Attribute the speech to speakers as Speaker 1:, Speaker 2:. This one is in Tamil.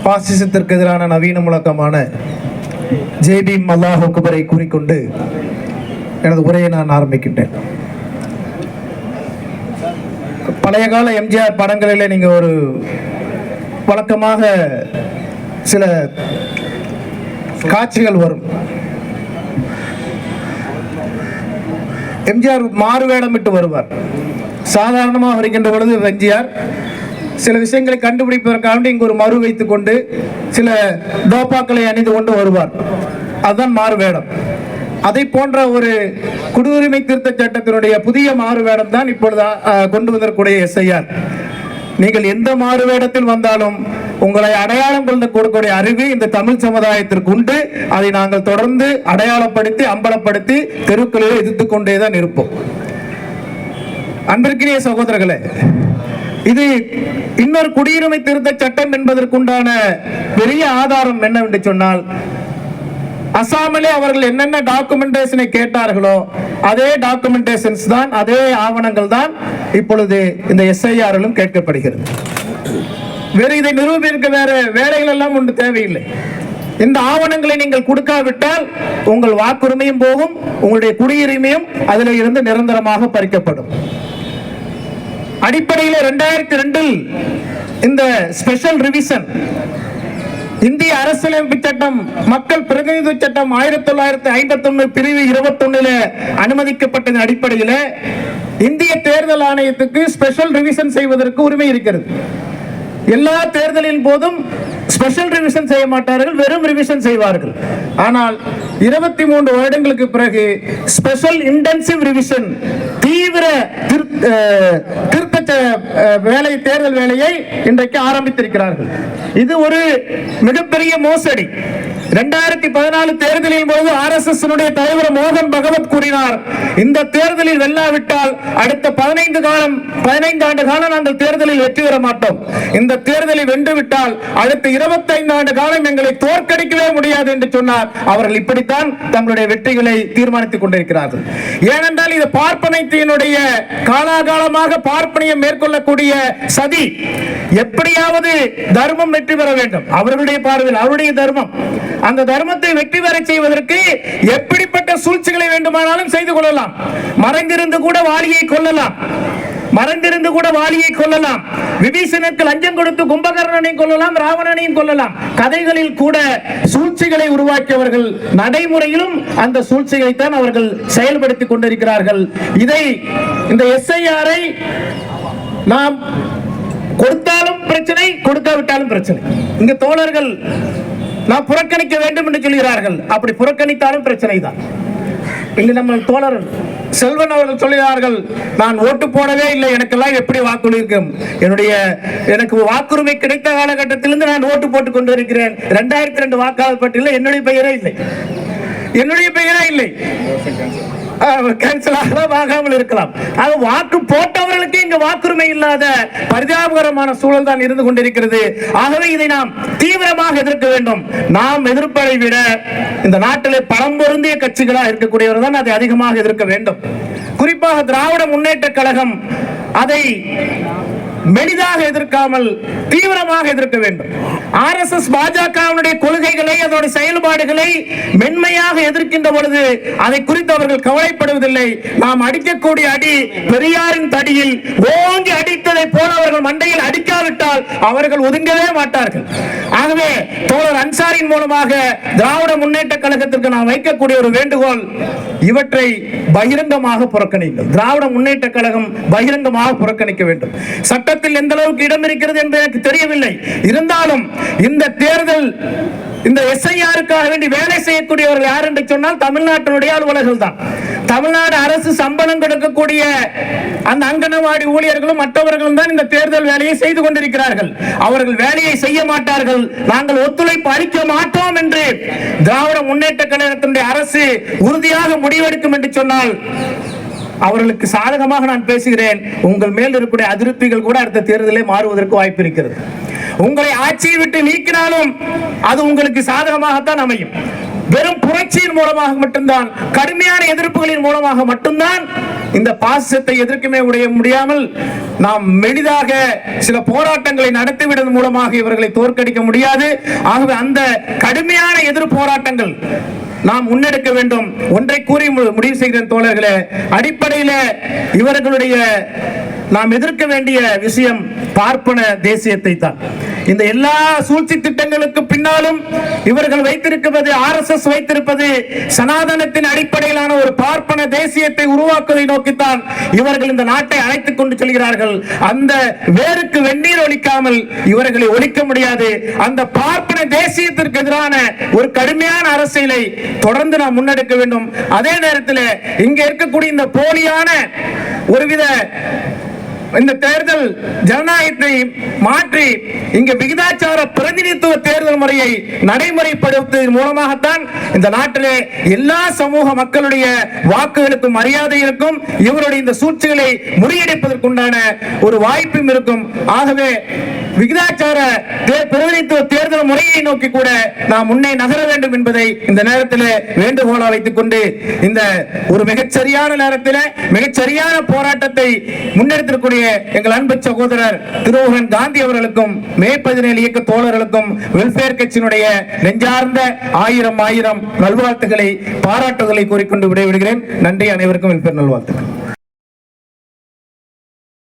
Speaker 1: பாசிசத்திற்கு எதிரான நவீன முழக்கமான ஜெய்பீம் அல்லாஹ் அக்பரை கூறிக்கொண்டு எனது உரையை நான் ஆரம்பிக்கின்றேன். பழைய கால எம்ஜிஆர் படங்களில் நீங்கள் ஒரு வழக்கமாக சில காட்சிகள் வரும். எம்ஜிஆர் மாறுவேடமிட்டு வருவார். சாதாரணமாக வருகின்ற பொழுது எம்ஜிஆர் சில விஷயங்களை கண்டுபிடிப்பதற்காக இங்கு ஒரு மறு வைத்துக் கொண்டு சில டோப்பாக்களை அணிந்து கொண்டு வருவார். அதுதான் மாறுவேடம். அதை போன்ற ஒரு குடியுரிமை திருத்த சட்டத்தினுடைய புதிய மாறுவேடம் தான் இப்பொழுது கொண்டு வந்திருக்கூடிய எஸ்ஐஆர். நீங்கள் எந்த மாறுவேடத்தில் வந்தாலும் உங்களை அடையாளம் கொண்டு கொடுக்கக்கூடிய அறிவு இந்த தமிழ் சமுதாயத்திற்கு உண்டு. அதை நாங்கள் தொடர்ந்து அடையாளப்படுத்தி அம்பலப்படுத்தி தெருக்களில் எதிர்த்துக் கொண்டேதான் இருப்போம். அன்பிற்கினிய சகோதரர்களே, இது இன்னொரு குடியுரிமை திருத்த சட்டம் என்பதற்குண்டான பெரிய ஆதாரம் என்னவென்று சொன்னால், அசாமிலே அவர்கள் என்னென்ன டாக்குமெண்டேஷனை கேட்டார்களோ அதே டாக்குமெண்டேஷன்ஸ் தான், அதே ஆவணங்கள் தான் இப்பொழுது இந்த எஸ்ஐஆரிலும் கேட்கப்படுகிறது. வேறு இதை நிரூபிக்க வேற வேலைகள் எல்லாம் ஒன்று தேவையில்லை. இந்த ஆவணங்களை நீங்கள் கொடுக்காவிட்டால் உங்கள் வாக்குரிமையும் போகும், உங்களுடைய குடியுரிமையும் அதில் இருந்து நிரந்தரமாக பறிக்கப்படும். அடிப்படையில் 2002 இந்த ஸ்பெஷல் ரிவிஷன் இந்திய அரசியலமைப்பு சட்டம் மக்கள் பிரதிநிதி சட்டம் 1951 பிரிவு 21 அனுமதிக்கப்பட்டதன் அடிப்படையில் இந்திய தேர்தல் ஆணையத்துக்கு ஸ்பெஷல் ரிவிஷன் செய்வதற்கு உரிமை இருக்கிறது. எல்லா தேர்தலின் போதும் ஸ்பெஷல் ரிவிஷன் செய்ய மாட்டார்கள், வெறும் ரிவிஷன் செய்வார்கள். ஆனால் 23 வருடங்களுக்கு பிறகு ஸ்பெஷல் இன்டென்சிவ் ரிவிஷன், தீவிர திருத்த வேலை, தேர்தல் வேலையை இன்றைக்கு ஆரம்பித்திருக்கிறார்கள். இது ஒரு மிகப்பெரிய மோசடி. 2014 தேர்தலின் போது RSS தலைவர் மோகன் பகவத் கூறினார், இந்த தேர்தலில் வெல்லாவிட்டால் அடுத்த 15 ஆண்டு காலம் நாங்கள் தேர்தலில் வெற்றி பெற மாட்டோம். இந்த தேர்தலில் வென்றுவிட்டால் அடுத்த 25 ஆண்டு காலம் எங்களை தோற்கடிக்கவே முடியாது என்று சொன்னார். அவர்கள் இப்படித்தான் தங்களுடைய வெற்றிகளை தீர்மானித்துக் கொண்டிருக்கிறார்கள். ஏனென்றால் இது பார்ப்பனைத்தினுடைய காலாகாலமாக பார்ப்பனியம் மேற்கொள்ளக்கூடிய சதி. எப்படியாவது தர்மம் வெற்றி பெற வேண்டும், அவர்களுடைய பார்வையில் அவருடைய தர்மம். அந்த தர்மத்தை வெற்றி பெற செய்வதற்கு எப்படிப்பட்ட சூழ்ச்சிகளை வேண்டுமானாலும் செய்து கொள்ளலாம். மறைந்திருந்து கூட வாலியை கொள்ளலாம், மறைந்திருந்து கூட வாலியை கொள்ளலாம். விபீஷணனுக்கு லஞ்சம் கொடுத்து கும்பகர்ணனையும் கொள்ளலாம், ராவணனையும் கொள்ளலாம். கதைகளில் கூட சூழ்ச்சிகளை உருவாக்கியவர்கள் நடைமுறையிலும் அந்த சூழ்ச்சிகளை தான் அவர்கள் செயல்படுத்திக் கொண்டிருக்கிறார்கள். இதை இந்த எஸ்ஐஆரை நாம் கொடுத்தாலும் பிரச்சனை, கொடுக்காவிட்டாலும் பிரச்சனை. இங்க தோழர்கள் நாம் புறக்கணிக்க வேண்டும் என்று சொல்கிறார்கள். அப்படி புறக்கணித்தாலும் பிரச்சனை தான். இங்கு நம்ம தோழர் செல்வன் அவர்கள் சொல்கிறார்கள், நான் ஓட்டு போடவே இல்லை, எனக்கெல்லாம் எப்படி வாக்குறுதி இருக்கும்? எனக்கு வாக்குரிமை கிடைத்த காலகட்டத்திலிருந்து நான் ஓட்டு போட்டுக் கொண்டிருக்கிறேன். 2002 வாக்காளர் பட்டியலில் என்னுடைய பெயரே இல்லை, என்னுடைய பெயரே இல்லை. ஆகாமல் இருக்கலாம். வாக்கு போட்டவர்களுக்கு இங்கு வாக்குரிமை இல்லாத பரிதாபகரமான சூழல் தான் இருந்து கொண்டிருக்கிறது. ஆகவே இதை நாம் தீவிரமாக எதிர்க்க வேண்டும். நாம் எதிர்ப்பதை விட இந்த நாட்டிலே பலம் பொருந்திய கட்சிகளாக இருக்கக்கூடியவர் தான் அதை அதிகமாக எதிர்க்க வேண்டும். குறிப்பாக திராவிட முன்னேற்ற கழகம் அதை மெலிதாக எதிர்க்காமல் தீவிரமாக எதிர்க்க வேண்டும். RSS பாஜகவினுடைய கொள்கைகளை, அதனுடைய செயல்பாடுகளை மென்மையாக எதிர்க்கின்ற பொழுது அதை குறித்து அவர்கள் கவலைப்படுவதில்லை. நாம் அடிக்கக்கூடிய அடி பெரியாரின் தடியில் ஓங்கி அடித்ததை போல அவர்கள் மண்டையில் அடிக்காவிட்டால் அவர்கள் ஒதுங்கவே மாட்டார்கள். ஆகவே தோழர் அன்சாரின் மூலமாக திராவிட முன்னேற்ற கழகத்திற்கு நாம் வைக்கக்கூடிய ஒரு வேண்டுகோள், இவற்றை பகிரங்கமாக புறக்கணிங்கள். திராவிட முன்னேற்ற கழகம் பகிரங்கமாக புறக்கணிக்க வேண்டும். சட்டத்தில் எந்த அளவுக்கு இடம் இருக்கிறது என்று எனக்கு தெரியவில்லை. இருந்தாலும் இந்த தேர்தல், இந்த எஸ்ஐஆருக்காக வேண்டி வேலை செய்யக்கூடியவர்கள் யார் என்று சொன்னால் தமிழ்நாட்டினுடைய அலுவலர்கள் தான். தமிழ்நாடு அரசு சம்பளம் கொடுக்கக்கூடிய அந்த அங்கனவாடி ஊழியர்களும் மற்றவர்களும் தான் இந்த தேர்தல் வேலையை செய்து கொண்டிருக்கிறார்கள். அவர்கள் வேலையை செய்ய மாட்டார்கள், நாங்கள் ஒத்துழைப்பு அளிக்க மாட்டோம் என்று திராவிட முன்னேற்ற கழகத்தினுடைய அரசு உறுதியாக முடிவெடுக்கும் என்று சொன்னால் அவர்களுக்கு சாதகமாக நான் பேசுகிறேன். உங்கள் மேல் இருக்கக்கூடிய அதிருப்திகள் கூட அடுத்த தேர்தலே மாறுவதற்கு வாய்ப்பு இருக்கிறது. உங்களை ஆட்சியை விட்டு நீக்கினாலும் அது உங்களுக்கு சாதகமாகத்தான் அமையும். வெறும் புரட்சியின் மூலமாக மட்டும்தான், கடுமையான எதிர்ப்புகளின் மூலமாக மட்டும்தான் இந்த பாசிசத்தை எதிர்க்கமே முடியாமல் நாம் மெளிதாக சில போராட்டங்களை நடத்திவிடுவதன் மூலமாக இவர்களை தோற்கடிக்க முடியாது. ஆகவே அந்த கடுமையான எதிர் போராட்டங்கள் நாம் முன்னெடுக்க வேண்டும். ஒன்றை கூறி முடிவு செய்கிறேன் தோழர்களே, அடிப்படையில் இவர்களுடைய நாம் எதிர்க்க வேண்டிய விஷயம் பார்ப்பன தேசியத்தை தான். இந்த எல்லா சூழ்ச்சி திட்டங்களுக்கு பின்னாலும் இவர்கள் வைத்திருப்பது, RSS வைத்திருப்பது சனாதனத்தின் அடிப்படையிலான ஒரு பார்ப்பன தேசியத்தை உருவாக்குவதை நோக்கித்தான் இவர்கள் இந்த நாட்டை அழைத்துக் கொண்டு செல்கிறார்கள். அந்த வேருக்கு வெந்நீர் ஒழிக்காமல் இவர்களை ஒழிக்க முடியாது. அந்த பார்ப்பன தேசியத்திற்கு எதிரான ஒரு கடுமையான அரசியலை தொடர்ந்து நாம் முன்னெடுக்க வேண்டும். அதே நேரத்தில் இங்க இருக்கக்கூடிய இந்த போலியான ஒருவித இந்த தேர்தல் ஜனநாயகத்தை மாற்றி இங்க விகிதாச்சார பிரதிநிதித்துவ தேர்தல் முறையை நடைமுறைப்படுத்துவதன் மூலமாகத்தான் இந்த நாட்டிலே எல்லா சமூக மக்களுடைய வாக்குகளுக்கும் மரியாதை இருக்கும். இவருடைய இந்த சூழ்ச்சிகளை முறியடிப்பதற்குண்டான ஒரு வாய்ப்பும் இருக்கும். ஆகவே விகிதாச்சார பிரதிநிதித்துவ தேர்தல் முறையை நோக்கி கூட நாம் முன்னே நகர வேண்டும் என்பதை இந்த நேரத்தில் வேண்டுகோளா வைத்துக் கொண்டு இந்த ஒரு மிகச்சரியான நேரத்தில் மிகச்சரியான போராட்டத்தை முன்னெடுத்திருக்கூடிய எங்கள் அன்பு சகோதரர் திருமுருகன் காந்தி அவர்களுக்கும் மே 17 இயக்க தோழர்களுக்கும் வெல்ஃபேர் கட்சியினுடைய நெஞ்சார்ந்த ஆயிரம் நல்வாழ்த்துக்களை பாராட்டுதலை கூறிக்கொண்டு விடைபெறுகிறேன். நன்றி. அனைவருக்கும் வெல்ஃபேர் நல்வாழ்த்துக்கள்.